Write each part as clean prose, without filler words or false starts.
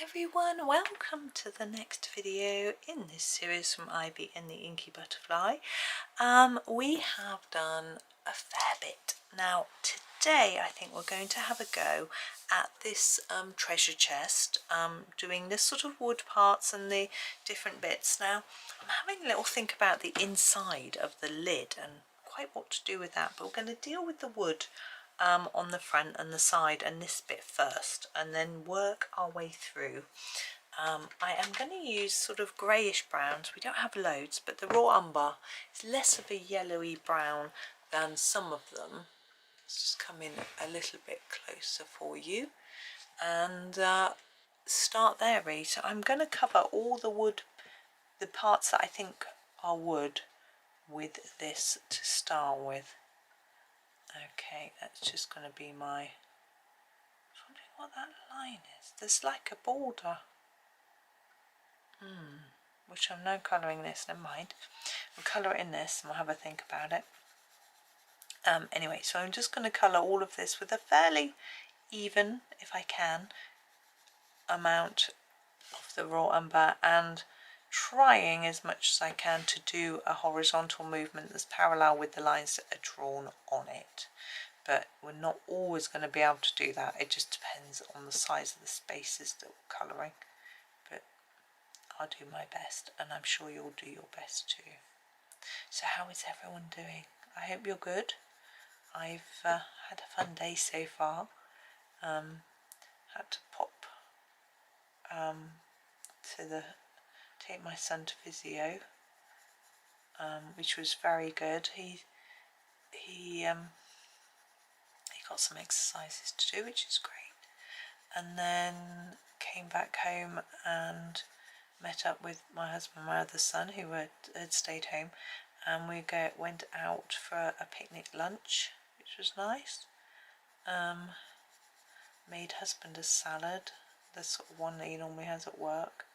everyone, welcome to the next video in this series from Ivy and the Inky Butterfly. We have done a fair bit. Now today I think we're going to have a go at this treasure chest, doing this sort of wood parts and the different bits. Now I'm having a little think about the inside of the lid and quite what to do with that, but we're going to deal with the wood on the front and the side and this bit first, and then work our way through. I am going to use sort of greyish browns. We don't have loads, but the raw umber is less of a yellowy brown than some of them. Let's just come in a little bit closer for you and start there really. So I'm going to cover all the wood, the parts that I think are wood, with this to start with. Okay, that's just going to be my, I'm wondering what that line is. There's like a border, which I'm now colouring this, never mind. We'll colour it in this and we'll have a think about it. Anyway, so I'm just going to colour all of this with a fairly even, if I can, amount of the raw umber, and trying as much as I can to do a horizontal movement that's parallel with the lines that are drawn on it. But we're not always going to be able to do that. It just depends on the size of the spaces that we're colouring. But I'll do my best, and I'm sure you'll do your best too. So how is everyone doing? I hope you're good. I've had a fun day so far. Had to pop take my son to physio, which was very good. He got some exercises to do, which is great, and then came back home and met up with my husband and my other son, who had stayed home, and we went out for a picnic lunch, which was nice. Made husband a salad, the sort of one that he normally has at work,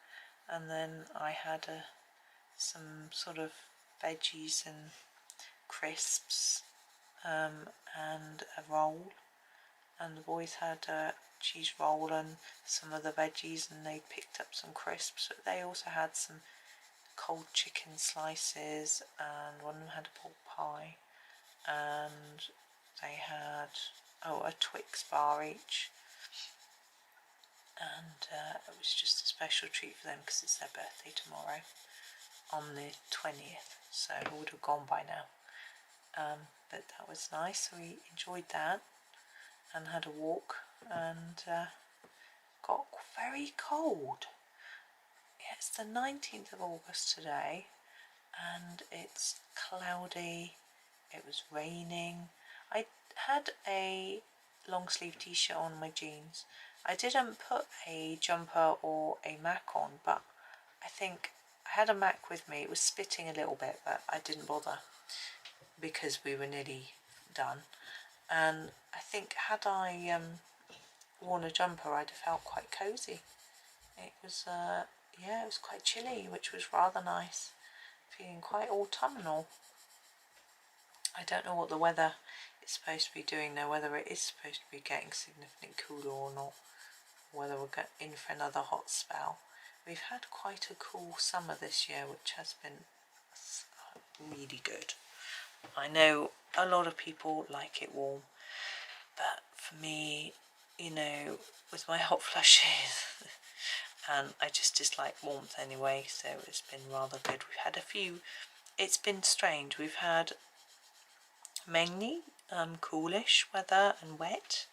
and then I had some sort of veggies and crisps, and a roll, and the boys had a cheese roll and some of the veggies, and they picked up some crisps. But they also had some cold chicken slices, and one of them had a pork pie, and they had a Twix bar each. And it was just a special treat for them because it's their birthday tomorrow on the 20th, so it would have gone by now. But that was nice, so we enjoyed that and had a walk, and got very cold. Yeah, it's the 19th of August today, and it's cloudy. It was raining. I had a long sleeve t-shirt on, my jeans. I didn't put a jumper or a Mac on, but I think I had a Mac with me. It was spitting a little bit, but I didn't bother because we were nearly done. And I think had I worn a jumper, I'd have felt quite cosy. It was yeah, it was quite chilly, which was rather nice. Feeling quite autumnal. I don't know what the weather is supposed to be doing though, whether it is supposed to be getting significantly cooler or not, whether we're in for another hot spell. We've had quite a cool summer this year, which has been really good. I know a lot of people like it warm, but for me, you know, with my hot flushes, and I just dislike warmth anyway, so it's been rather good. We've had a few, it's been strange. We've had mainly coolish weather and wet,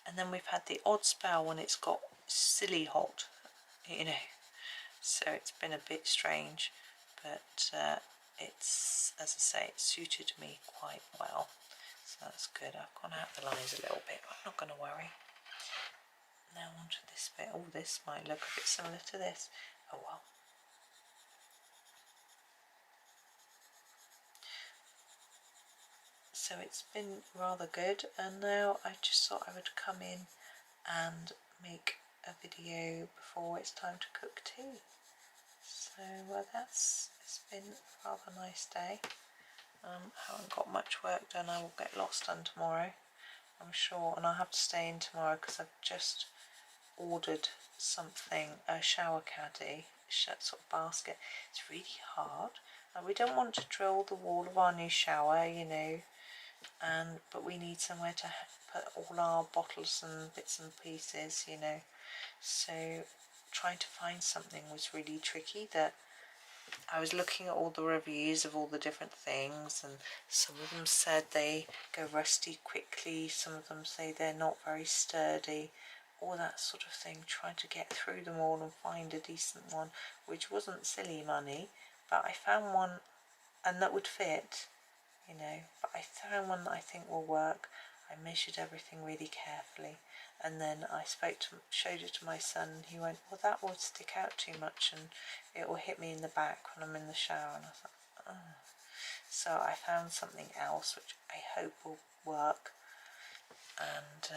and then we've had the odd spell when it's got silly hot, you know, so it's been a bit strange, but it's, as I say, it suited me quite well, so that's good. I've gone out the lines a little bit, but I'm not going to worry. Now onto this bit. Oh, this might look a bit similar to this. Oh well. So it's been rather good, and now I just thought I would come in and make a video before it's time to cook tea. So it's been a rather nice day. Haven't got much work done. I will get lots done tomorrow, I'm sure, and I'll have to stay in tomorrow because I've just ordered something, a shower caddy, sort of basket. It's really hard, and we don't want to drill the wall of our new shower, you know, but we need somewhere to put all our bottles and bits and pieces, you know. So trying to find something was really tricky. That I was looking at all the reviews of all the different things, and some of them said they go rusty quickly, some of them say they're not very sturdy, all that sort of thing, trying to get through them all and find a decent one, which wasn't silly money, but I found one and that would fit, you know, but I found one that I think will work. I measured everything really carefully, and then I showed it to my son, and he went, well, that would stick out too much and it will hit me in the back when I'm in the shower. And I thought, oh. So I found something else which I hope will work, and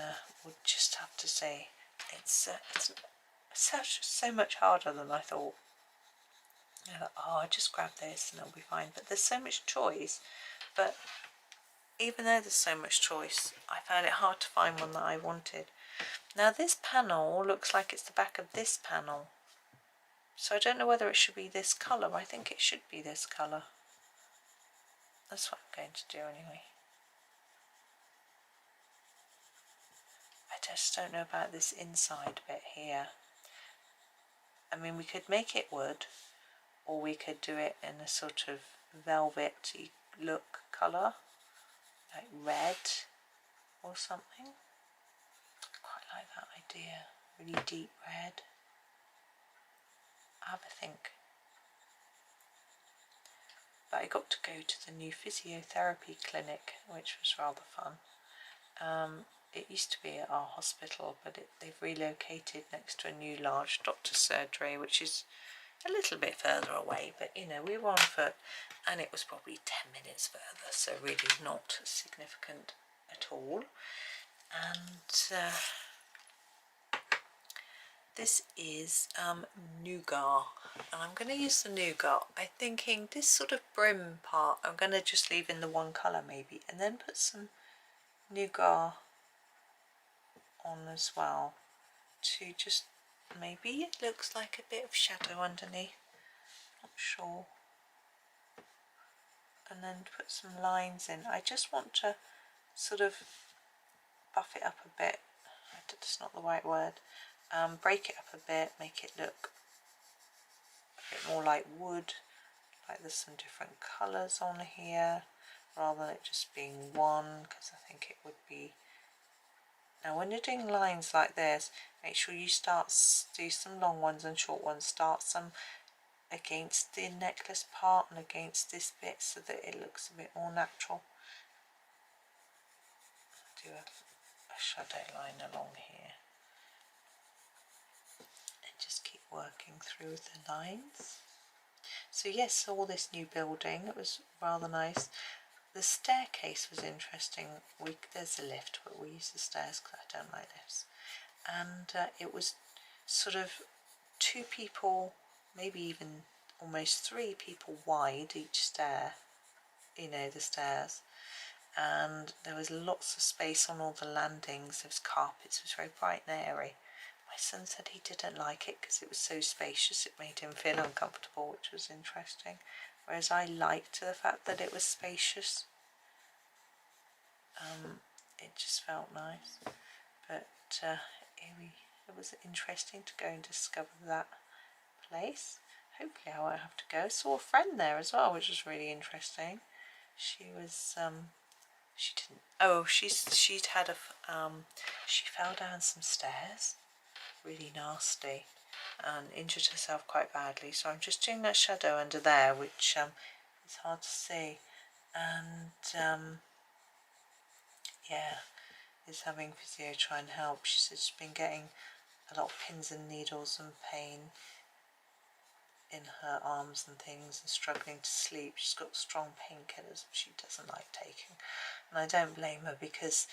we'll just have to say it's so much harder than I thought. I thought, oh, I'll just grab this and it'll be fine, but there's so much choice. But even though there's so much choice, I found it hard to find one that I wanted. Now this panel looks like it's the back of this panel, so I don't know whether it should be this colour. I think it should be this colour. That's what I'm going to do anyway. I just don't know about this inside bit here. I mean, we could make it wood, or we could do it in a sort of velvety look colour, like red or something. I quite like that idea, really deep red. Have a think. But I got to go to the new physiotherapy clinic, which was rather fun. It used to be at our hospital, but they've relocated next to a new large doctor's surgery, which is a little bit further away, but you know, we were on foot and it was probably 10 minutes further, so really not significant at all. And this is nougat, and I'm going to use the nougat. I'm thinking this sort of brim part I'm going to just leave in the one colour maybe, and then put some nougat on as well, to just, maybe it looks like a bit of shadow underneath, not sure. And then put some lines in. I just want to sort of buff it up a bit, that's not the right word, break it up a bit, make it look a bit more like wood, like there's some different colours on here, rather than it just being one, because I think it would be. Now when you're doing lines like this, make sure you do some long ones and short ones, start some against the necklace part and against this bit so that it looks a bit more natural. Do a shadow line along here and just keep working through the lines. So yes, all this new building, it was rather nice. The staircase was interesting. There's a lift, but we use the stairs because I don't like lifts. And it was sort of 2 people, maybe even almost 3 people wide each stair, you know, the stairs. And there was lots of space on all the landings. There was carpets. It was very bright and airy. My son said he didn't like it because it was so spacious. It made him feel uncomfortable, which was interesting. Whereas I liked the fact that it was spacious. It just felt nice. But it was interesting to go and discover that place. Hopefully I won't have to go. I saw a friend there as well, which was really interesting. She was she didn't, oh, she'd had she fell down some stairs, really nasty, and injured herself quite badly. So I'm just doing that shadow under there, which is hard to see. And yeah, is having physio try and help. She said she's been getting a lot of pins and needles and pain in her arms and things, and struggling to sleep. She's got strong painkillers she doesn't like taking, and I don't blame her, because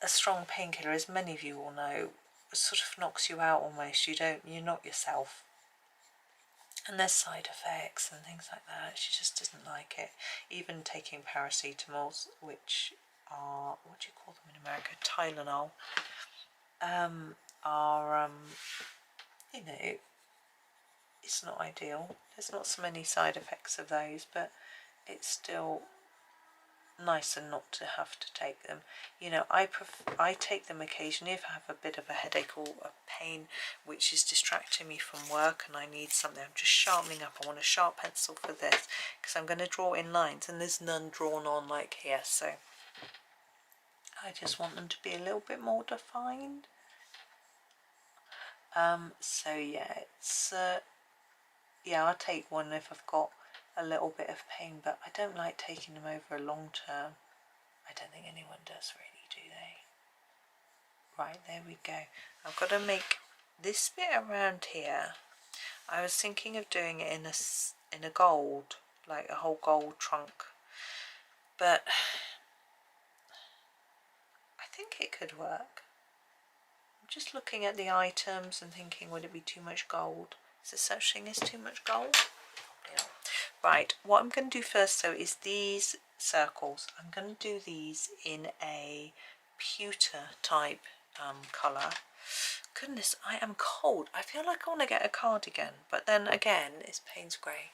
a strong painkiller, as many of you all know, sort of knocks you out almost. You're not yourself, and there's side effects and things like that. She just doesn't like it. Even taking paracetamols, which are, what do you call them in America, Tylenol, are, you know, it's not ideal. There's not so many side effects of those, but it's still nicer not to have to take them. You know, I take them occasionally if I have a bit of a headache or a pain which is distracting me from work and I need something. I'm just sharpening up. I want a sharp pencil for this because I'm going to draw in lines, and there's none drawn on like here, so I just want them to be a little bit more defined. So yeah, it's yeah, I'll take one if I've got a little bit of pain, but I don't like taking them over a long term. I don't think anyone does really, do they? Right, there we go. I've got to make this bit around here. I was thinking of doing it in a gold, like a whole gold trunk, but I think it could work. I'm just looking at the items and thinking, would it be too much gold? Is there such thing as too much gold? Yeah. Right, what I'm going to do first though is these circles. I'm going to do these in a pewter type colour. Goodness, I am cold. I feel like I want to get a cardigan, but then again, it's Paynes grey.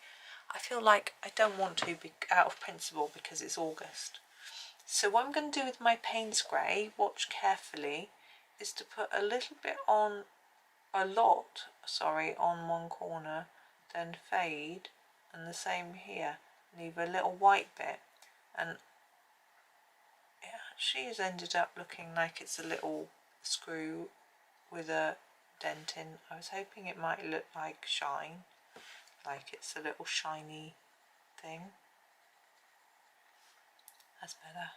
I feel like I don't want to be out of principle because it's August. So what I'm going to do with my Paynes grey, watch carefully, is to put a little bit on, on one corner, then fade, and the same here, leave a little white bit, and it actually has ended up looking like it's a little screw with a dent in. I was hoping it might look like shine, like it's a little shiny thing. That's better.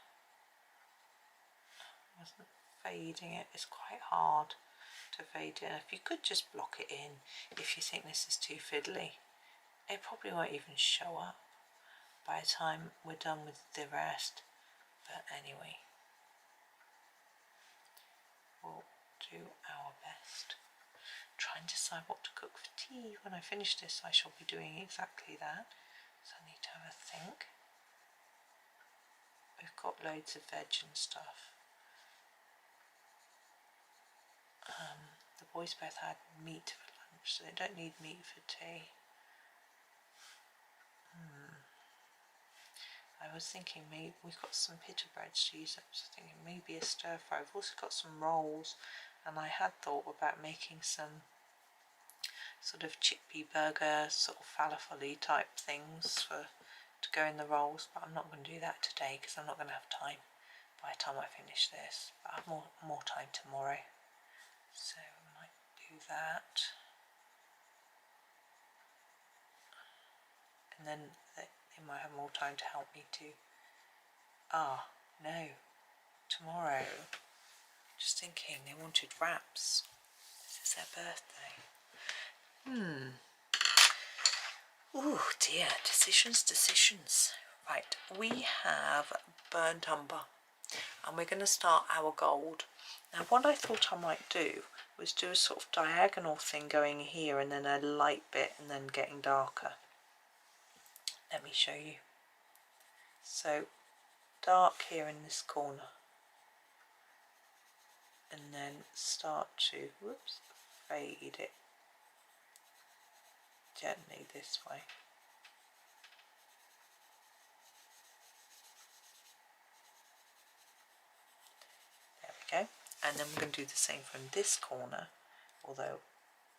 I wasn't fading it. It's quite hard to fade it. If you could just block it in if you think this is too fiddly, it probably won't even show up by the time we're done with the rest. But anyway, we'll do our best. Try and decide what to cook for tea. When I finish this, I shall be doing exactly that, so I need to have a think. We've got loads of veg and stuff. The boys both had meat for lunch, so they don't need meat for tea. I was thinking maybe we've got some pita breads to use up, so thinking maybe a stir fry. I've also got some rolls, and I had thought about making some sort of chickpea burger, sort of falafel-y type things to go in the rolls, but I'm not going to do that today because I'm not going to have time by the time I finish this. But I have more time tomorrow, so I might do that. And then they might have more time to help me too. No, tomorrow, just thinking, they wanted wraps. This is their birthday. Oh dear, decisions. Right, we have burnt umber, and we're going to start our gold. Now what I thought I might do was do a sort of diagonal thing going here and then a light bit and then getting darker. Let me show you. So dark here in this corner, and then start to fade it gently this way. There we go. And then we're going to do the same from this corner, although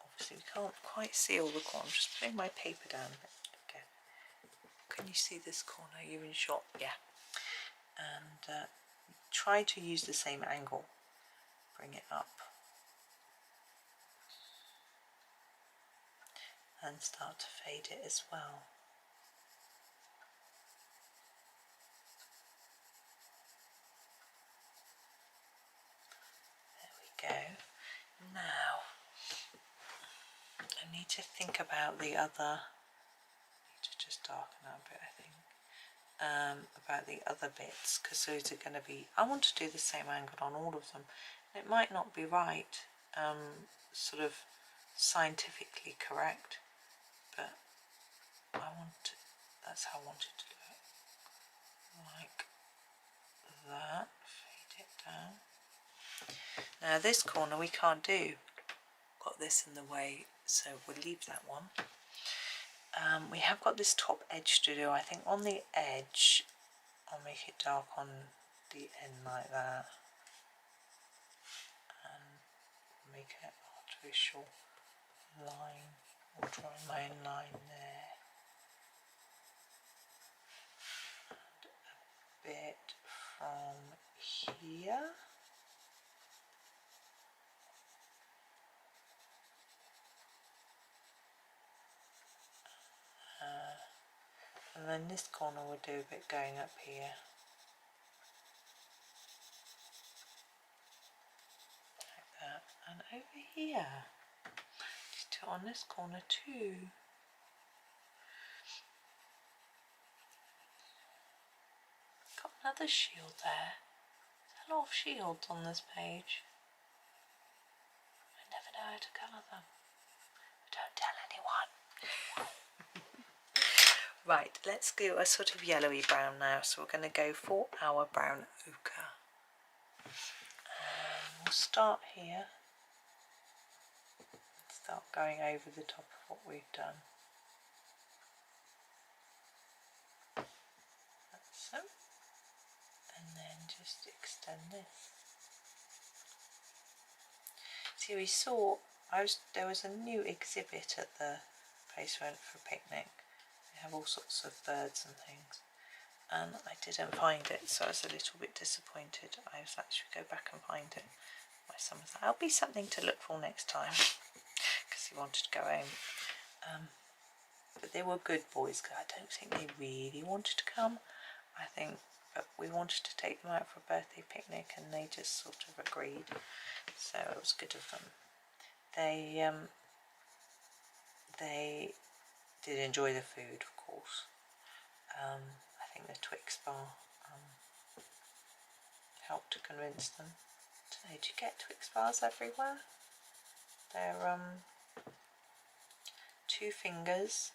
obviously we can't quite see all the corners. I'm just putting my paper down a bit. Okay. Can you see this corner? You're in shot, yeah. And try to use the same angle. Bring it up. And start to fade it as well. There we go. Now, I need to think about the other, I need to just darken that a bit, I think. About the other bits, because those are going to be, I want to do the same angle on all of them. It might not be right, sort of scientifically correct, but that's how I want it to look, like that. Fade it down. Now this corner we can't do, got this in the way, so we'll leave that one. We have got this top edge to do. I think on the edge I'll make it dark on the end like that and make an artificial line, or draw my own line there, and a bit from here. And then this corner we'll do a bit going up here. Like that. And over here. Just do it on this corner too. Got another shield there. There's a lot of shields on this page. I never know how to colour them. Don't tell anyone. Right, let's do a sort of yellowy brown now. So we're going to go for our brown ochre. And we'll start here. Start going over the top of what we've done. Like so. And then just extend this. See, we saw there was a new exhibit at the place we went for a picnic. They have all sorts of birds and things, and I didn't find it, so I was a little bit disappointed. I was actually go back and find it. My son was like, "That'll be something to look for next time," because he wanted to go home. But they were good boys, because I don't think they really wanted to come. I think, but we wanted to take them out for a birthday picnic, and they just sort of agreed. So it was good of them. They did enjoy the food, of course. I think the Twix bar helped to convince them. I don't know, do you get Twix bars everywhere? They're 2 fingers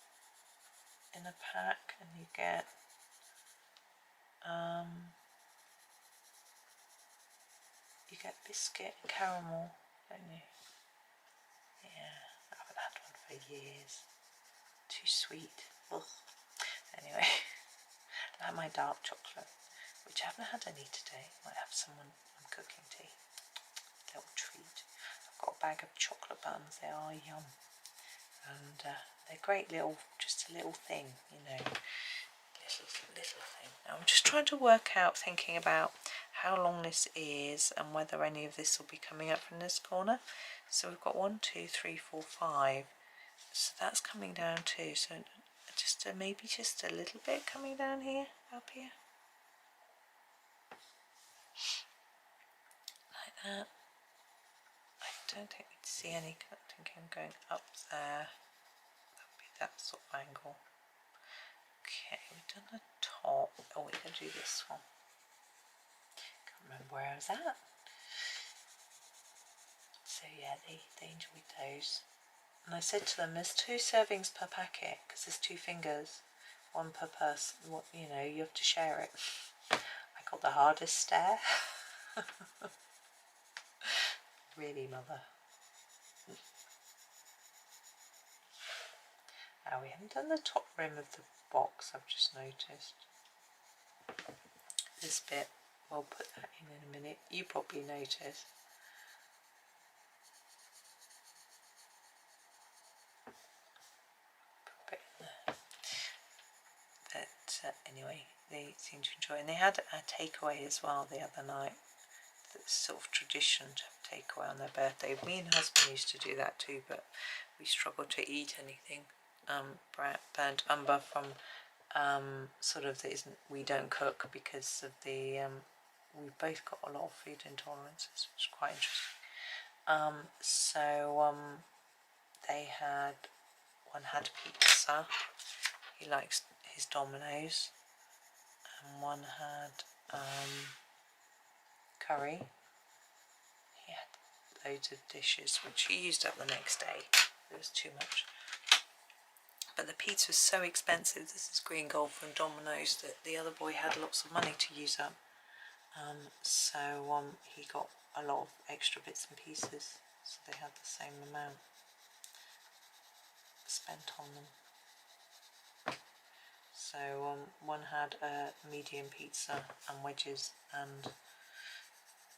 in a pack, and you get biscuit and caramel, don't you? Yeah, I haven't had one for years. Too sweet. Ugh. Anyway, I like my dark chocolate, which I haven't had any today. Might have some when I'm cooking tea. Little treat. I've got a bag of chocolate buns. They are yum, and they're great little, just a little thing, you know, little thing. Now I'm just trying to work out, thinking about how long this is and whether any of this will be coming up from this corner. So we've got 1, 2, 3, 4, 5. So that's coming down too. So just maybe just a little bit coming down here, up here, like that. I don't think we'd see any. I think I'm going up there. That would be that sort of angle. Okay, we've done the top. Oh, we can do this one. Can't remember where I was at. So yeah, they enjoyed those. And I said to them, there's 2 servings per packet, because there's 2 fingers, 1 per person. What, you know, you have to share it. I got the hardest stare. Really, mother. Now we haven't done the top rim of the box, I've just noticed. This bit, we'll put that in a minute. You probably noticed. But anyway, they seem to enjoy it. And they had a takeaway as well the other night. That's sort of tradition to have takeaway on their birthday. Me and husband used to do that too, but we struggled to eat anything burnt umber from sort of the, we don't cook because of the we've both got a lot of food intolerances, which is quite interesting. So they had, one had pizza, he likes his Domino's, and one had curry. He had loads of dishes which he used up the next day. It was too much. But the pizza was so expensive, this is Green Gold from Domino's, that the other boy had lots of money to use up. So he got a lot of extra bits and pieces, so they had the same amount spent on them. So one had a medium pizza and wedges and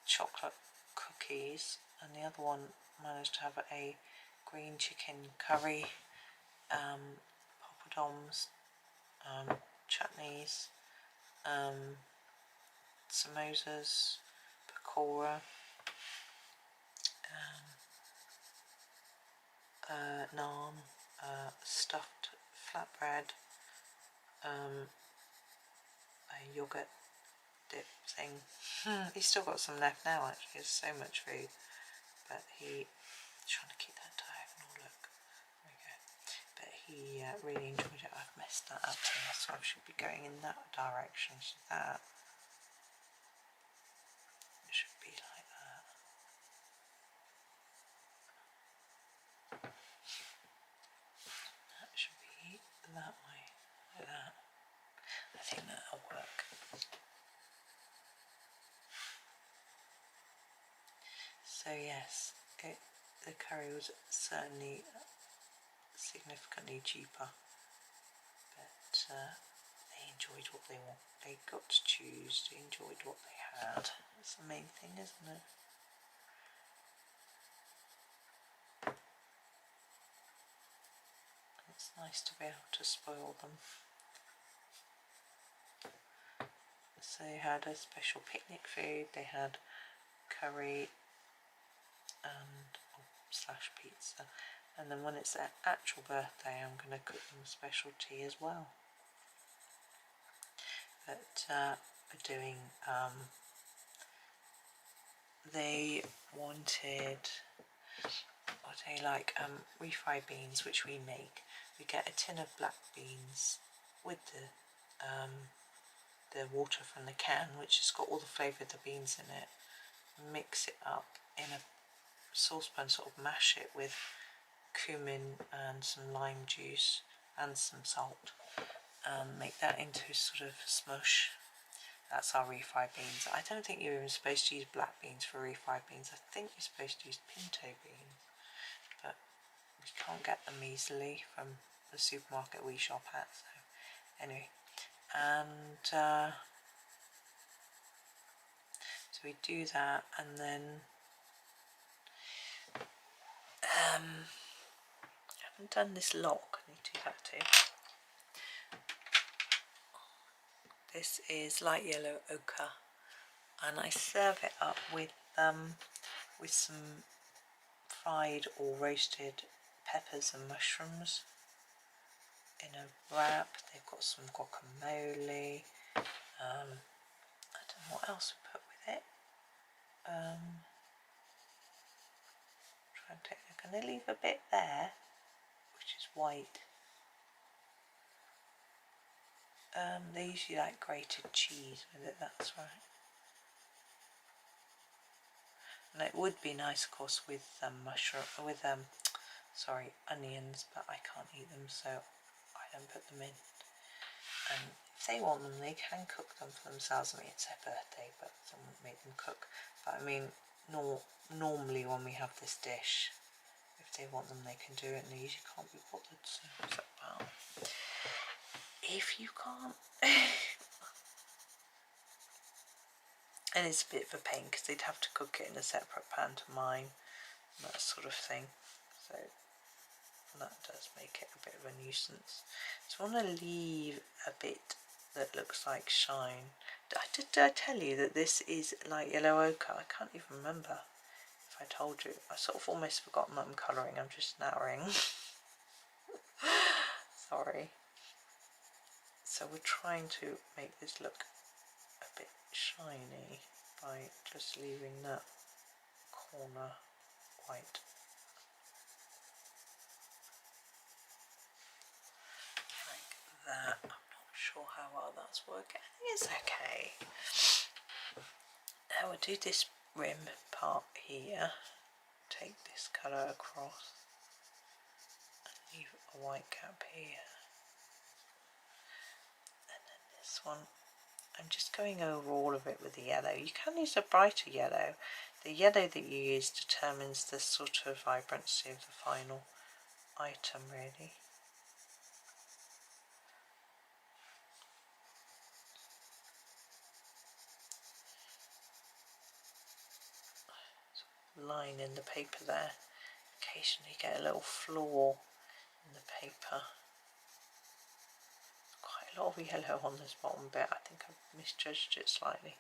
chocolate cookies, and the other one managed to have a green chicken curry, poppadoms, chutneys, samosas, pakora, naan, stuffed flatbread, a yoghurt dip thing. He's still got some left now actually, there's so much food, but he's trying to keep that diagonal look. There we go. But he really enjoyed it. I've messed that up here, so I should be going in that direction, so that should be like that. That should be that way, like that. I think that'll work. So yes, the curry was certainly significantly cheaper, but they enjoyed what they want. They got to choose, they enjoyed what they had. That's the main thing, isn't it? It's nice to be able to spoil them. So they had a special picnic food, they had curry and slash pizza, and then when it's their actual birthday I'm going to cook them a special tea as well. But we're doing, they wanted, what they like, refried beans, which we make. We get a tin of black beans with the water from the can, which has got all the flavour of the beans in it. Mix it up in a saucepan, sort of mash it with cumin and some lime juice and some salt. Make that into sort of smush. That's our refried beans. I don't think you're even supposed to use black beans for refried beans. I think you're supposed to use pinto beans, but we can't get them easily from the supermarket we shop at. So anyway, and so we do that, and then I haven't done this lock. I need to do that too. This is light yellow ochre, and I serve it up with some fried or roasted peppers and mushrooms in a wrap. They've got some guacamole. I don't know what else we put with it. I'm going to leave a bit there, which is white. They usually like grated cheese with it, that's right. And it would be nice, of course, with onions, but I can't eat them, so I don't put them in. And if they want them, they can cook them for themselves. I mean, it's their birthday, but someone make them cook. But I mean, normally when we have this dish, if they want them, they can do it, and they usually can't be bothered. So well, if you can't. And it's a bit of a pain because they'd have to cook it in a separate pan to mine, that sort of thing. So that does make it a bit of a nuisance. So I want to leave a bit that looks like shine. Did I tell you that this is light yellow ochre? I can't even remember if I told you. I sort of almost forgotten that I'm colouring. I'm just narrowing. Sorry. So we're trying to make this look a bit shiny by just leaving that corner white. Like that. I'm not sure how well that's working. I think it's okay. Now we'll do this rim part here. Take this colour across and leave a white gap here. And then this one, I'm just going over all of it with the yellow. You can use a brighter yellow. the yellow that you use determines the sort of vibrancy of the final item, really. Line in the paper there. Occasionally get a little flaw in the paper. Quite a lot of yellow on this bottom bit. I think I've misjudged it slightly.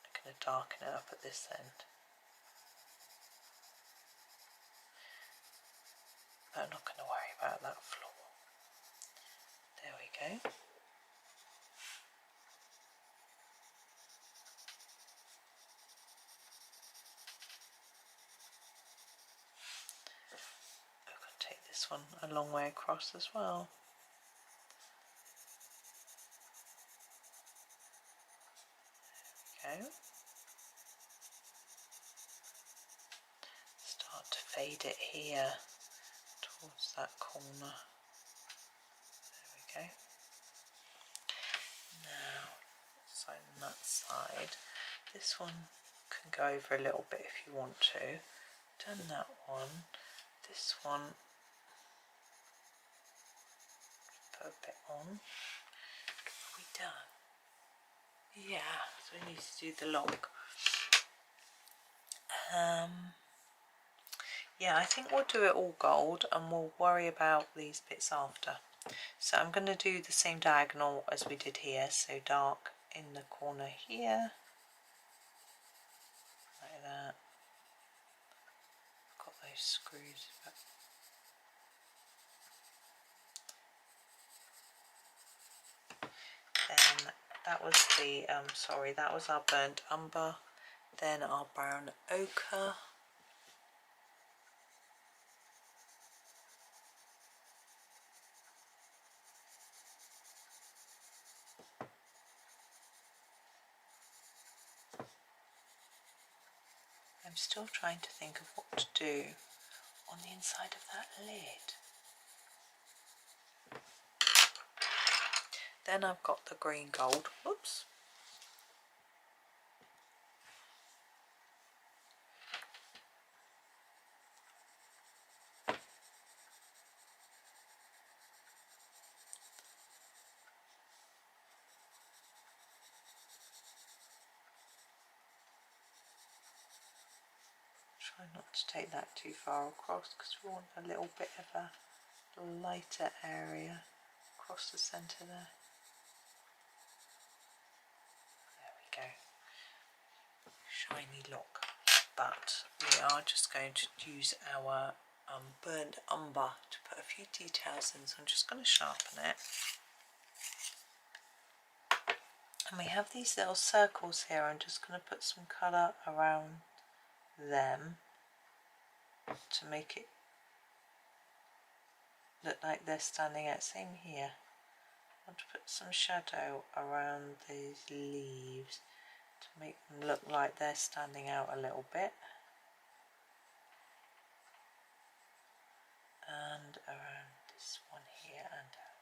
I'm going to darken it up at this end. But I'm not going to worry about that flaw. There we go. I'm going to take this one a long way across as well. There we go. Start to fade it here towards that corner. There we go. Now, sign that side. This one can go over a little bit if you want to. Done that one. This one, put a bit on. Are we done? Yeah, so we need to do the lock. Yeah, I think we'll do it all gold and we'll worry about these bits after. So I'm going to do the same diagonal as we did here, so dark in the corner here, like that. Got those screws back. Then that was the, sorry, that was our burnt umber, then our brown ochre. I'm still trying to think of what to do on the inside of that lid. Then I've got the green gold. Whoops. Try not to take that too far across because we want a little bit of a lighter area across the centre there. There we go. Shiny look. But we are just going to use our burnt umber to put a few details in, so I'm just going to sharpen it. And we have these little circles here. I'm just going to put some colour around them to make it look like they're standing out. Same here. I want to put some shadow around these leaves to make them look like they're standing out a little bit. And around this one here and down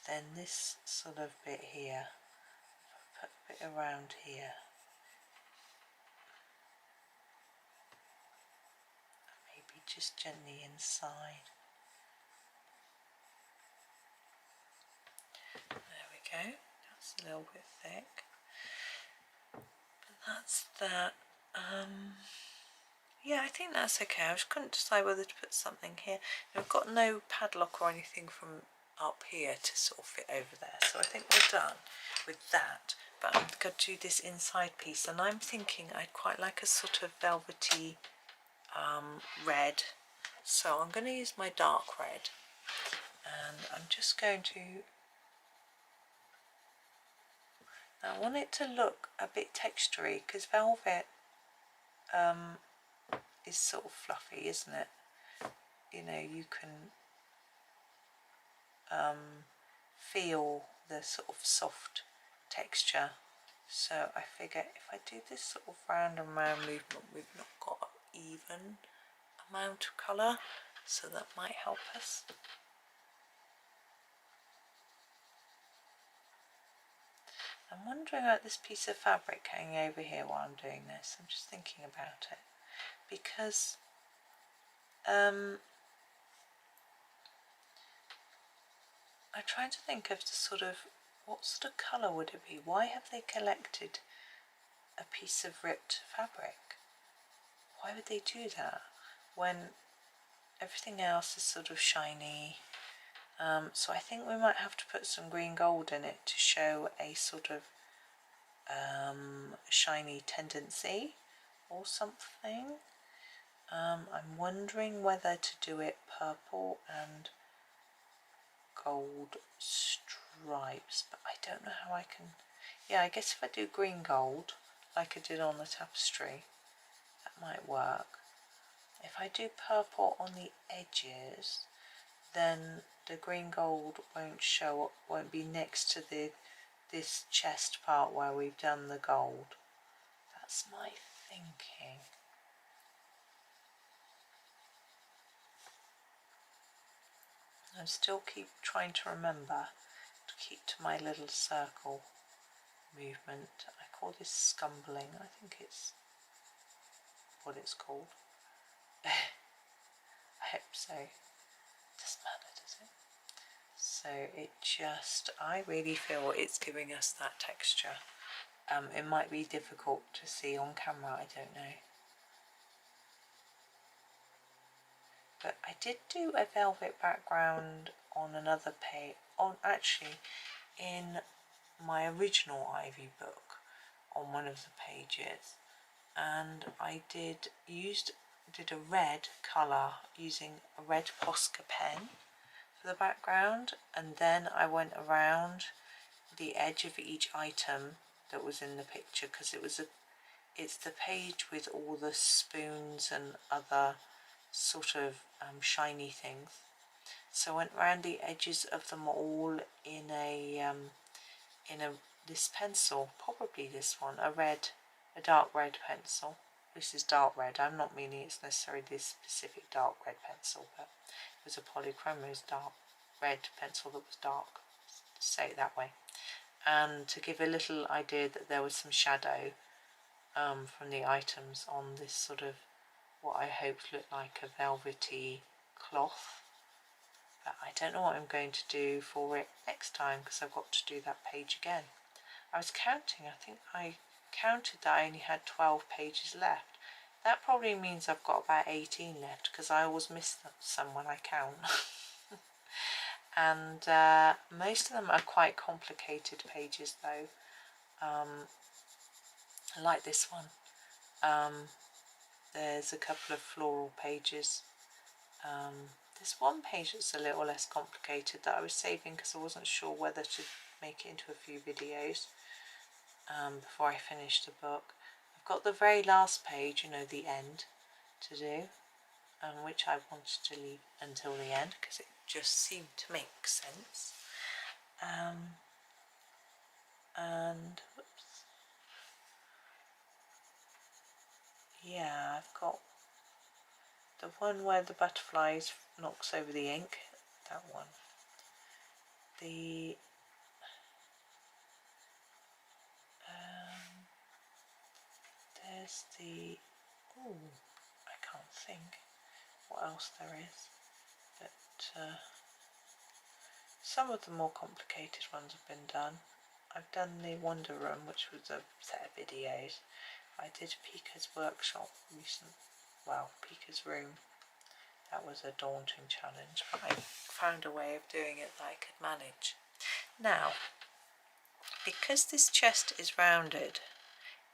here. Then this sort of bit here, put a bit around here. Maybe just gently inside. There we go. That's a little bit thick. But that's that. Yeah, I think that's okay. I just couldn't decide whether to put something here. We've got no padlock or anything from up here to sort of fit over there. So I think we're done with that. But I'm going to do this inside piece. And I'm thinking I'd quite like a sort of velvety red. So I'm going to use my dark red. And I'm just going to... Now I want it to look a bit textury because velvet is sort of fluffy, isn't it? You know, you can feel the sort of soft texture. So I figure if I do this sort of round and round movement, we've not got an even amount of colour, so that might help us. I'm wondering about this piece of fabric hanging over here while I'm doing this. I'm just thinking about it because I'm trying to think of what sort of colour would it be? Why have they collected a piece of ripped fabric? Why would they do that when everything else is sort of shiny? So I think we might have to put some green gold in it to show a sort of shiny tendency or something. I'm wondering whether to do it purple and gold stripes, but I don't know how I can. Yeah, I guess if I do green gold like I did on the tapestry, that might work. If I do purple on the edges, then the green gold won't be next to this chest part where we've done the gold. That's my thinking. I still keep trying to remember to keep to my little circle movement. I call this scumbling. I think it's what it's called. I hope so. Doesn't matter, does it? So I really feel it's giving us that texture. It might be difficult to see on camera, I don't know. But I did do a velvet background on another page, actually in my original Ivy book, on one of the pages, and I did a red colour using a red Posca pen for the background, and then I went around the edge of each item that was in the picture, because it's the page with all the spoons and other sort of shiny things. So I went around the edges of them all in this pencil, probably this one, a dark red pencil. This is dark red. I'm not meaning it's necessarily this specific dark red pencil, but it was a Polychromos dark red pencil that was dark, to say it that way. And to give a little idea that there was some shadow from the items on this sort of what I hoped looked like a velvety cloth. But I don't know what I'm going to do for it next time, because I've got to do that page again. I was counting, I think I counted that I only had 12 pages left. That probably means I've got about 18 left, because I always miss some when I count. And most of them are quite complicated pages though. I like this one. There's a couple of floral pages. There's one page that's a little less complicated that I was saving because I wasn't sure whether to make it into a few videos before I finish the book. I've got the very last page, you know, the end, to do, which I wanted to leave until the end because it just seemed to make sense. And whoops. Yeah, I've got the one where the butterflies knocks over the ink, that one. There's I can't think what else there is, but some of the more complicated ones have been done. I've done the Wonder Room, which was a set of videos. I did Pika's workshop Pika's room. That was a daunting challenge, but I found a way of doing it that I could manage. Now, because this chest is rounded,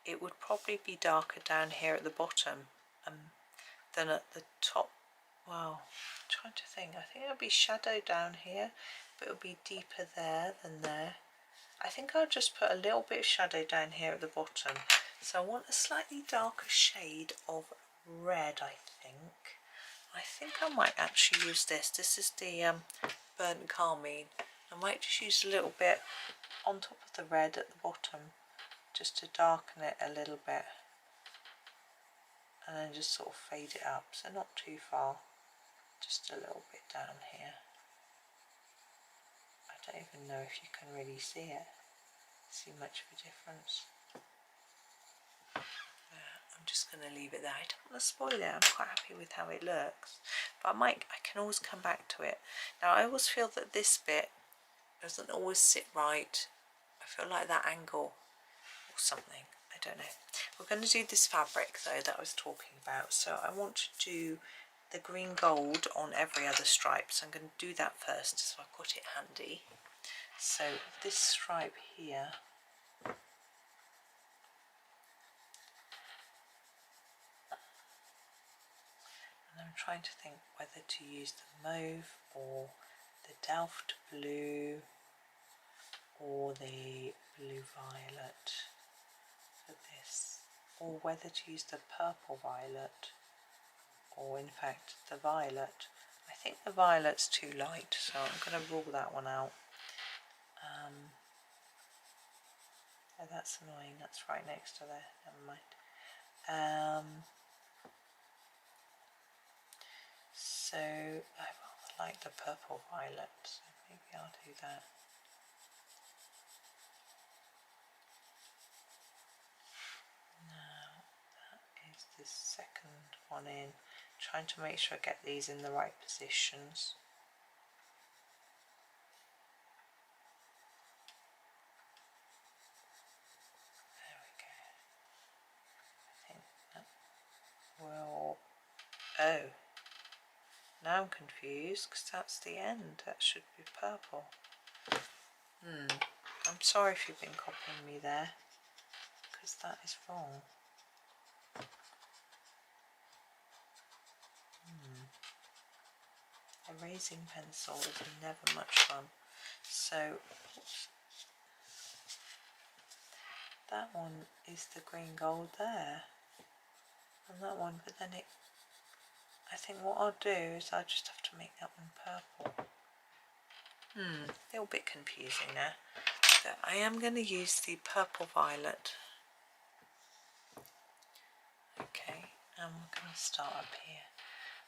it would probably be darker down here at the bottom than at the top. Well, I'm trying to think. I think it would be shadow down here, but it would be deeper there than there. I think I'll just put a little bit of shadow down here at the bottom. So I want a slightly darker shade of red, I think. I think I might actually use this. This is the burnt carmine. I might just use a little bit on top of the red at the bottom, just to darken it a little bit, and then just sort of fade it up, so not too far, just a little bit down here. I don't even know if you can really see it. see much of a difference. I'm just going to leave it there. I don't want to spoil it. I'm quite happy with how it looks, but I can always come back to it. Now I always feel that this bit doesn't always sit right. I feel like that angle or something, I don't know. We're going to do this fabric though that I was talking about, so I want to do the green gold on every other stripe, so I'm going to do that first so I've got it handy. So this stripe here, and I'm trying to think whether to use the mauve or the Delft blue or the blue violet for this, or whether to use the purple violet or in fact the violet. I think the violet's too light, so I'm going to rule that one out. Oh, that's annoying, that's right next to there, never mind. So I rather like the purple violet, so maybe I'll do that. Now that is the second one in, trying to make sure I get these in the right positions. There we go. I think that will, oh, now I'm confused because that's the end, that should be purple. I'm sorry if you've been copying me there, because that is wrong. Erasing pencil is never much fun. So that one is the green gold there, and that one, but then it, I think what I'll do is I'll just have to make that one purple. A little bit confusing now. So I am going to use the purple violet. Okay, and we're going to start up here.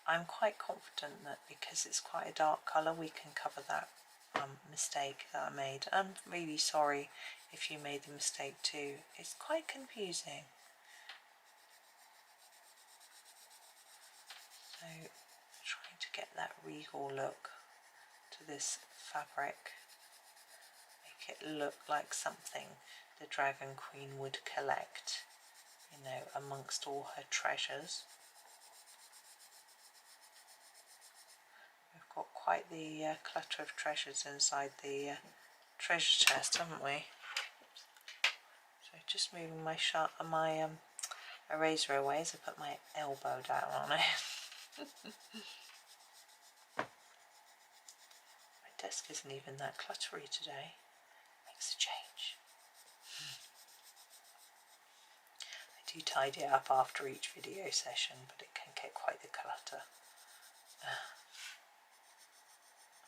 I'm quite confident that because it's quite a dark colour we can cover that mistake that I made. I'm really sorry if you made the mistake too. It's quite confusing. So trying to get that regal look to this fabric. Make it look like something the Dragon Queen would collect, you know, amongst all her treasures. We've got quite the clutter of treasures inside the treasure chest, haven't we? So just moving my eraser away as I put my elbow down on it. My desk isn't even that cluttery today. Makes a change. I do tidy it up after each video session, but it can get quite the clutter.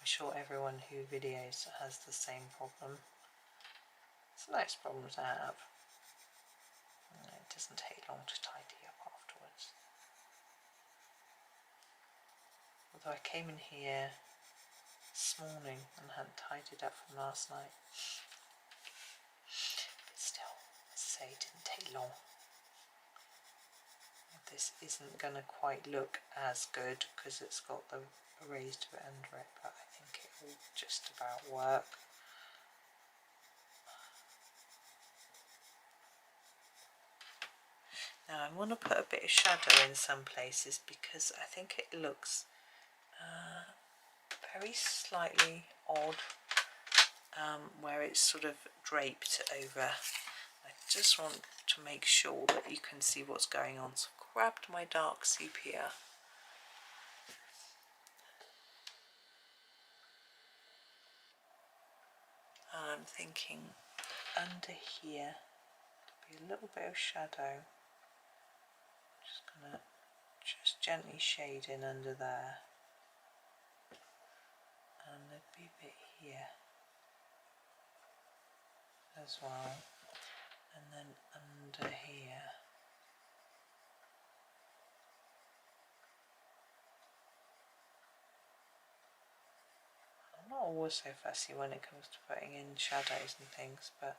I'm sure everyone who videos has the same problem. It's a nice problem to have. It doesn't take long to tidy up afterwards. Although I came in here this morning and hadn't tidied up from last night. But still, as I say, it didn't take long. This isn't going to quite look as good because it's got the raised bit under it, but I think it will just about work. Now I want to put a bit of shadow in some places because I think it looks very slightly odd where it's sort of draped over. I just want to make sure that you can see what's going on. So I grabbed my dark sepia. I'm thinking under here be a little bit of shadow. Just gonna gently shade in under there, and there'd be a bit here as well, and then under here. I'm not always so fussy when it comes to putting in shadows and things, but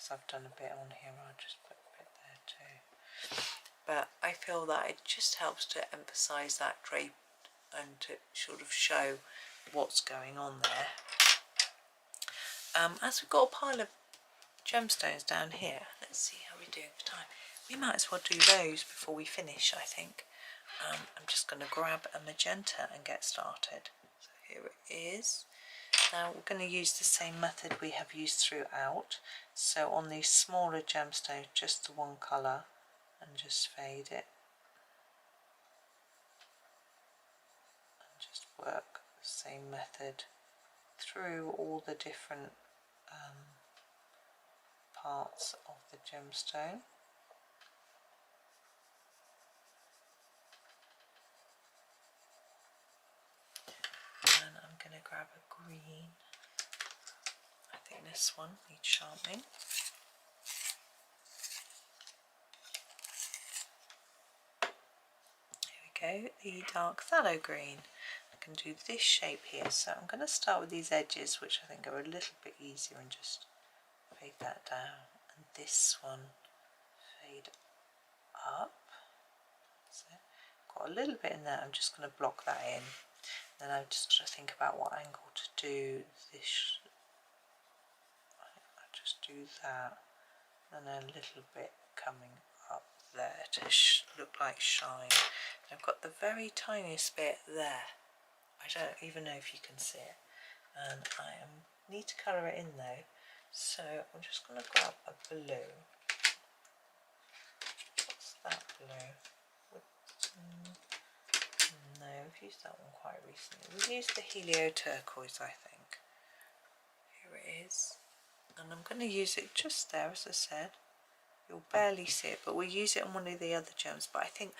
because I've done a bit on here, I'll just put a bit there too. But I feel that it just helps to emphasise that drape and to sort of show what's going on there. As we've got a pile of gemstones down here, let's see how we're doing for time. We might as well do those before we finish, I think. I'm just going to grab a magenta and get started. So here it is. Now we're going to use the same method we have used throughout. So on these smaller gemstones, just the one colour, and just fade it. And just work the same method through all the different parts of the gemstone. And I'm going to grab a green. I think this one needs sharpening. Here we go, the dark phthalo green. I can do this shape here, so I'm going to start with these edges, which I think are a little bit easier, and just fade that down. And this one, fade up. So got a little bit in there, I'm just going to block that in. Then I've just got to think about what angle to do this. I just do that, and then a little bit coming up there to look like shine. And I've got the very tiniest bit there. I don't even know if you can see it, and I need to colour it in though. So I'm just going to grab a blue. What's that blue? No, we've used that one quite recently. We've used the helio turquoise, I think. Here it is. And I'm going to use it just there, as I said. You'll barely see it, but we'll use it on one of the other gems. But I think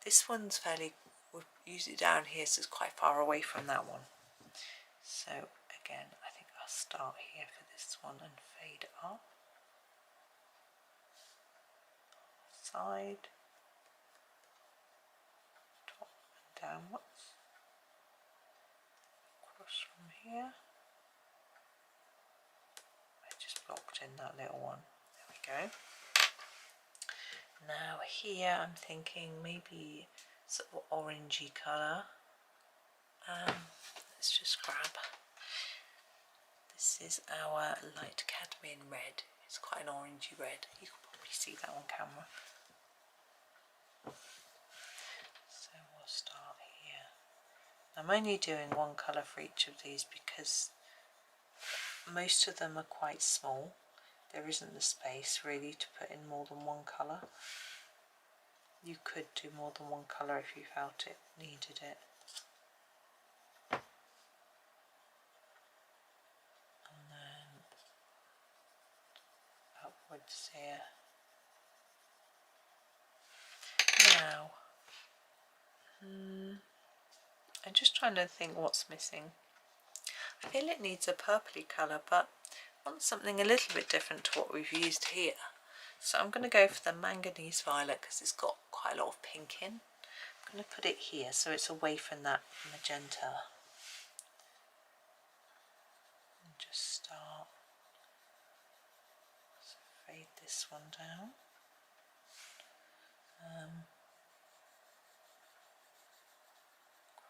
this one's fairly, we'll use it down here, so it's quite far away from that one. So again, I think I'll start here for this one and fade up. Side. Top and downwards. Across from here. I just blocked in that little one. There we go. Now here I'm thinking maybe sort of orangey colour. Let's just grab. This is our light cadmium red. It's quite an orangey red. You can probably see that on camera. So we'll start here. I'm only doing one colour for each of these because most of them are quite small. There isn't the space really to put in more than one colour. You could do more than one colour if you felt it needed it. And then upwards here. Now, I'm just trying to think what's missing. I feel it needs a purpley colour, but I want something a little bit different to what we've used here. So I'm going to go for the manganese violet because it's got quite a lot of pink in. I'm going to put it here so it's away from that magenta. And just start. So fade this one down.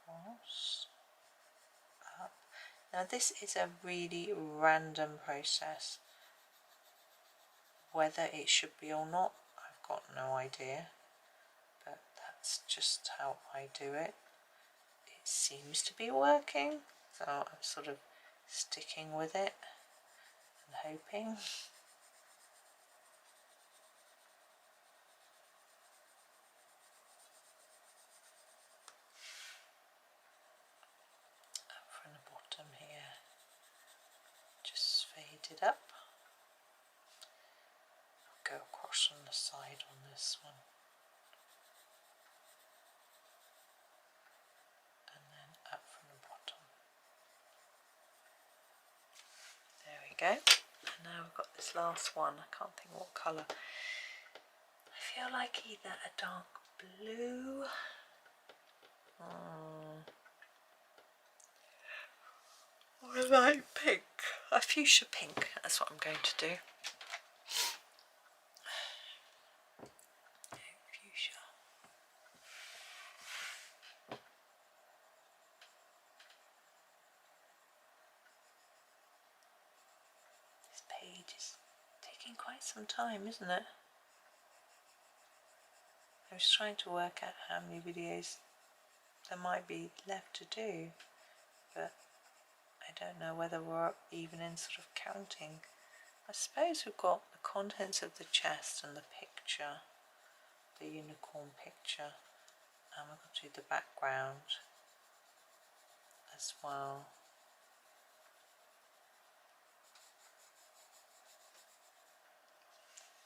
Cross. Up. Now this is a really random process. Whether it should be or not, I've got no idea, but that's just how I do it. It seems to be working, so I'm sort of sticking with it and hoping. Up from the bottom here, just fade it up. Go across on the side on this one, and then up from the bottom. There we go. And now we've got this last one. I can't think what colour. I feel like either a dark blue or a light pink. A fuchsia pink, that's what I'm going to do. ages. Taking quite some time, isn't it? I was trying to work out how many videos there might be left to do, but I don't know whether we're even in sort of counting. I suppose we've got the contents of the chest and the picture, the unicorn picture, and we've got to do the background as well.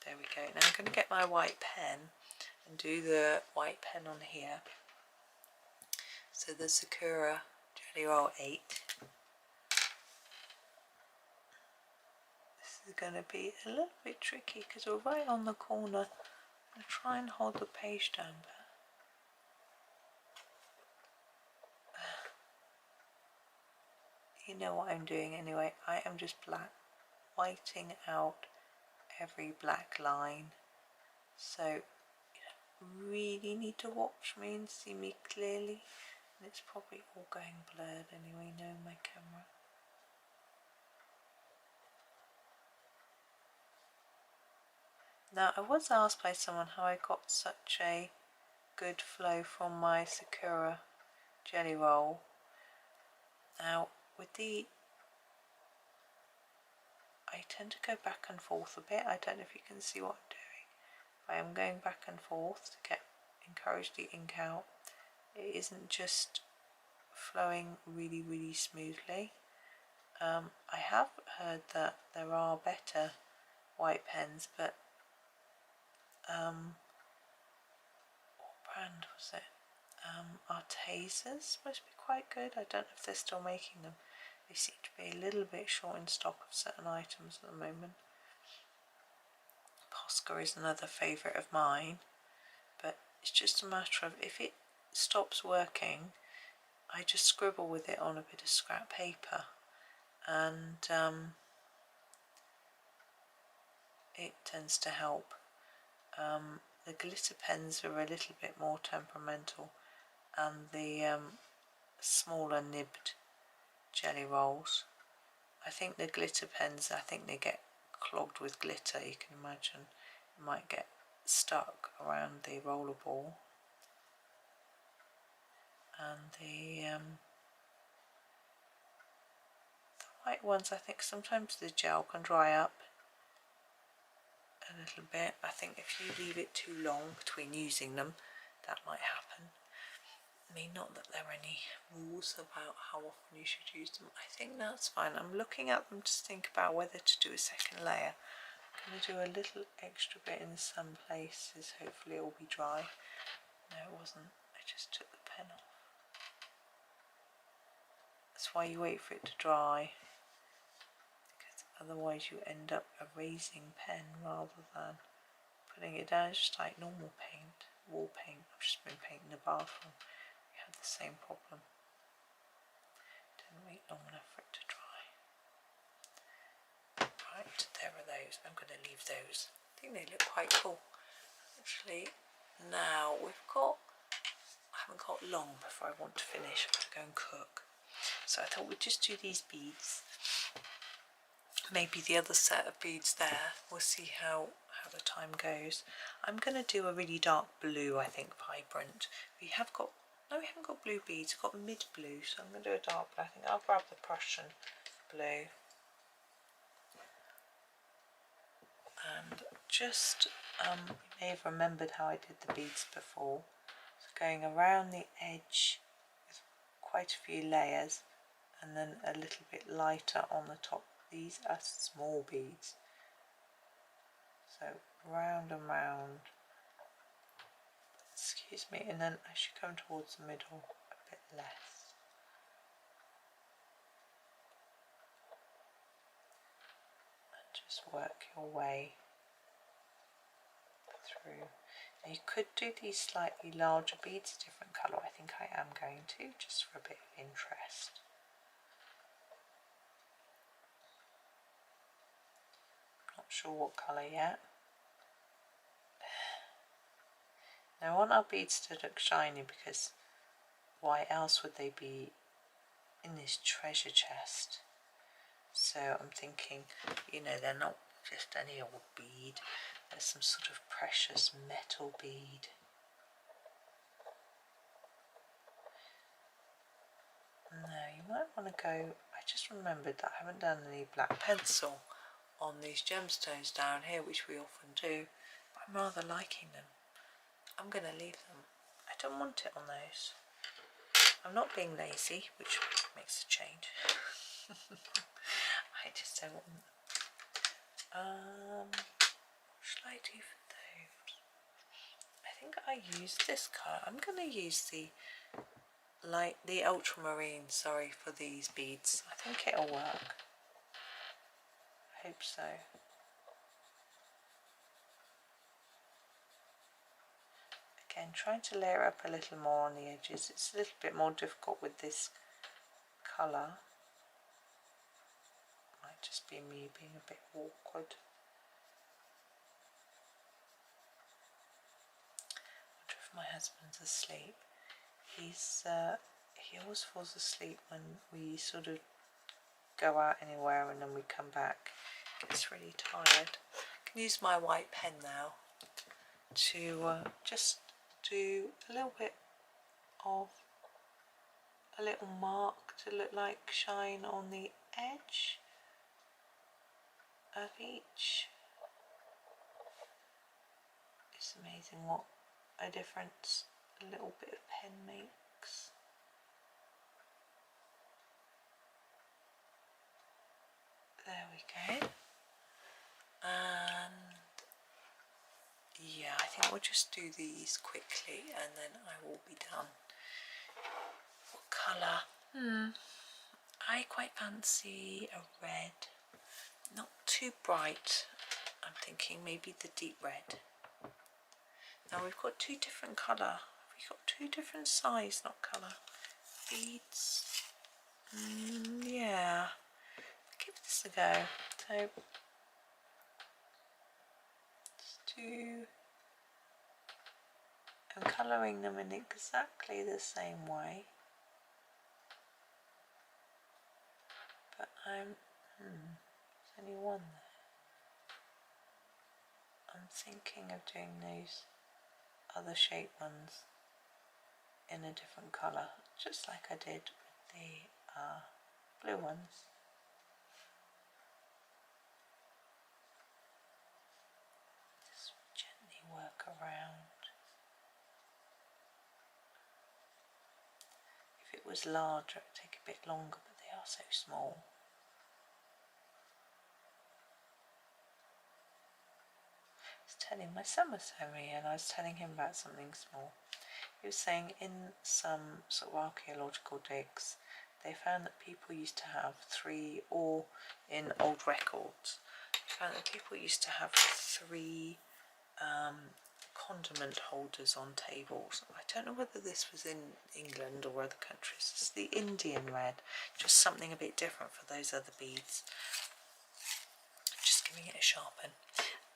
There we go. Now I'm going to get my white pen and do the white pen on here. So the Sakura Jelly Roll 8. This is going to be a little bit tricky because we're right on the corner. I'm going to try and hold the page down better. You know what I'm doing anyway. I am just whiting out every black line. So you really need to watch me and see me clearly. And it's probably all going blurred anyway, knowing my camera. Now I was asked by someone how I got such a good flow from my Sakura jelly roll. Now with I tend to go back and forth a bit. I don't know if you can see what I'm doing. I am going back and forth to encourage the ink out. It isn't just flowing really smoothly. I have heard that there are better white pens, but what brand was it? Artesa's supposed to be quite good. I don't know if they're still making them. They seem to be a little bit short in stock of certain items at the moment. Posca is another favourite of mine, but it's just a matter of if it stops working, I just scribble with it on a bit of scrap paper, and it tends to help. The glitter pens are a little bit more temperamental, and the smaller nibbed jelly rolls, I think the glitter pens, I think they get clogged with glitter. You can imagine it might get stuck around the roller ball, and the white ones, I think sometimes the gel can dry up a little bit. I think if you leave it too long between using them, that might happen. I mean, not that there are any rules about how often you should use them. I think that's fine. I'm looking at them to think about whether to do a second layer. I'm going to do a little extra bit in some places. Hopefully it will be dry. No, it wasn't. I just took the pen off. That's why you wait for it to dry, because otherwise you end up erasing pen rather than putting it down. It's just like normal paint, wall paint. I've just been painting the bathroom. We had the same problem. Didn't wait long enough for it to dry. Right, there are those. I'm going to leave those. I think they look quite cool. Actually, now I haven't got long before I want to finish. I have to go and cook. So I thought we'd just do these beads. Maybe the other set of beads there. We'll see how the time goes. I'm going to do a really dark blue, I think, vibrant. We haven't got blue beads. We've got mid blue, so I'm going to do a dark blue. I think I'll grab the Prussian blue. And just, you may have remembered how I did the beads before. So going around the edge with quite a few layers, and then a little bit lighter on the top. These are small beads, so round and round, excuse me, and then as you come towards the middle, a bit less. And just work your way through. Now you could do these slightly larger beads, a different colour. I think I am going to, just for a bit of interest. Not sure what colour yet. Now I want our beads to look shiny, because why else would they be in this treasure chest? So I'm thinking, you know, they're not just any old bead. There's some sort of precious metal bead. No, you might want to go, I just remembered that I haven't done any black pencil on these gemstones down here, which we often do, but I'm rather liking them. I'm going to leave them. I don't want it on those. I'm not being lazy, which makes a change. I just don't want them. What shall I do for those? I think I used this colour. I'm going to use the ultramarine, sorry, for these beads. I think it'll work. I hope so. Again, trying to layer up a little more on the edges. It's a little bit more difficult with this colour. Might just be me being a bit awkward. I wonder if my husband's asleep. He always falls asleep when we sort of go out anywhere and then we come back. Gets really tired. I can use my white pen now to just do a little bit of a little mark to look like shine on the edge of each. It's amazing what a difference a little bit of pen makes. There we go. And yeah, I think we'll just do these quickly and then I will be done. What colour? I quite fancy a red. Not too bright. I'm thinking maybe the deep red. Now we've got two different colour. We've got two different size, not colour, beads. Yeah. Give this a go. So let's do. I'm colouring them in exactly the same way, but there's only one there. I'm thinking of doing those other shape ones in a different colour, just like I did with the blue ones. Just gently work around. If it was larger, it would take a bit longer, but they are so small. I was telling my son was hungry and I was telling him about something small. He was saying in some sort of archaeological digs they found that people used to have three, or in old records, they found that people used to have three condiment holders on tables. I don't know whether this was in England or other countries. It's the Indian red, just something a bit different for those other beads. Just giving it a sharpen.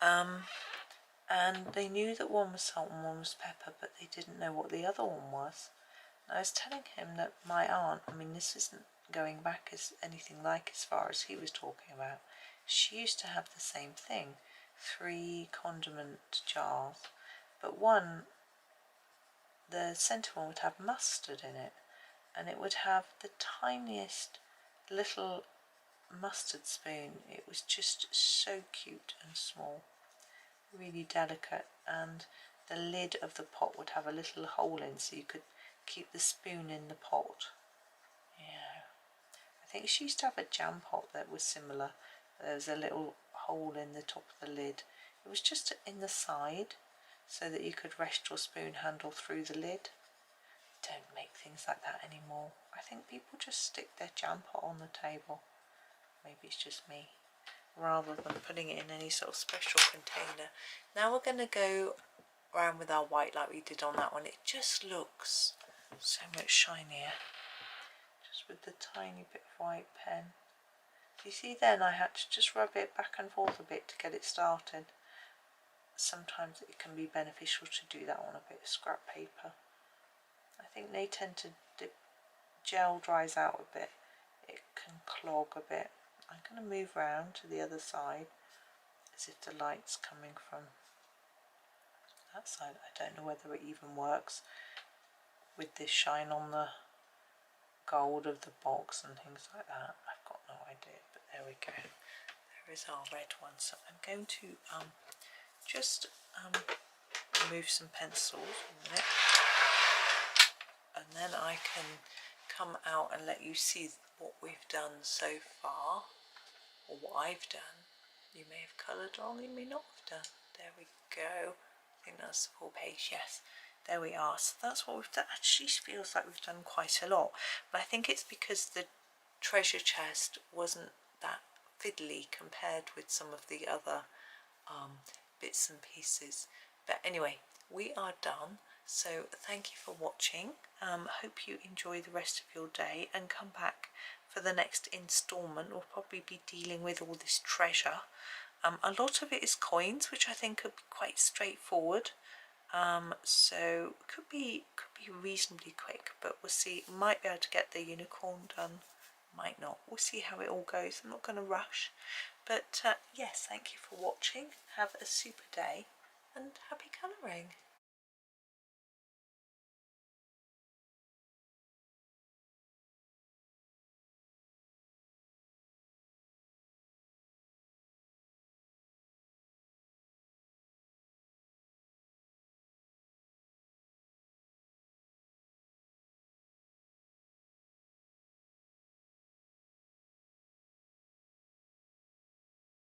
And they knew that one was salt and one was pepper, but they didn't know what the other one was. And I was telling him that my aunt, I mean this isn't going back as anything like as far as he was talking about, she used to have the same thing, 3 condiment jars, but one, the centre one would have mustard in it, and it would have the tiniest little mustard spoon. It was just so cute and small, really delicate, and the lid of the pot would have a little hole in so you could keep the spoon in the pot. Yeah, I think she used to have a jam pot that was similar. There was a little hole in the top of the lid. It was just in the side so that you could rest your spoon handle through the lid. Don't make things like that anymore. I think people just stick their jam pot on the table. Maybe it's just me, rather than putting it in any sort of special container. Now we're going to go around with our white like we did on that one. It just looks so much shinier just with the tiny bit of white pen. You see, then I had to just rub it back and forth a bit to get it started. Sometimes it can be beneficial to do that on a bit of scrap paper. I think they tend to gel dries out a bit, it can clog a bit. I'm going to move round to the other side as if the light's coming from that side. I don't know whether it even works with this shine on the gold of the box and things like that. I've got no idea, but there we go. There is our red one. So I'm going to just remove some pencils a minute, and then I can come out and let you see what we've done so far, or what I've done. You may have coloured wrong, you may not have done. There we go. I think that's the full page, yes. There we are. So that's what we've done. Actually feels like we've done quite a lot, but I think it's because the treasure chest wasn't that fiddly compared with some of the other bits and pieces. But anyway, we are done. So thank you for watching. Hope you enjoy the rest of your day and come back for the next instalment. We'll probably be dealing with all this treasure. A lot of it is coins, which I think could be quite straightforward. So could be reasonably quick, but we'll see. Might be able to get the unicorn done, might not. We'll see how it all goes. I'm not going to rush, but yes, thank you for watching. Have a super day and happy colouring.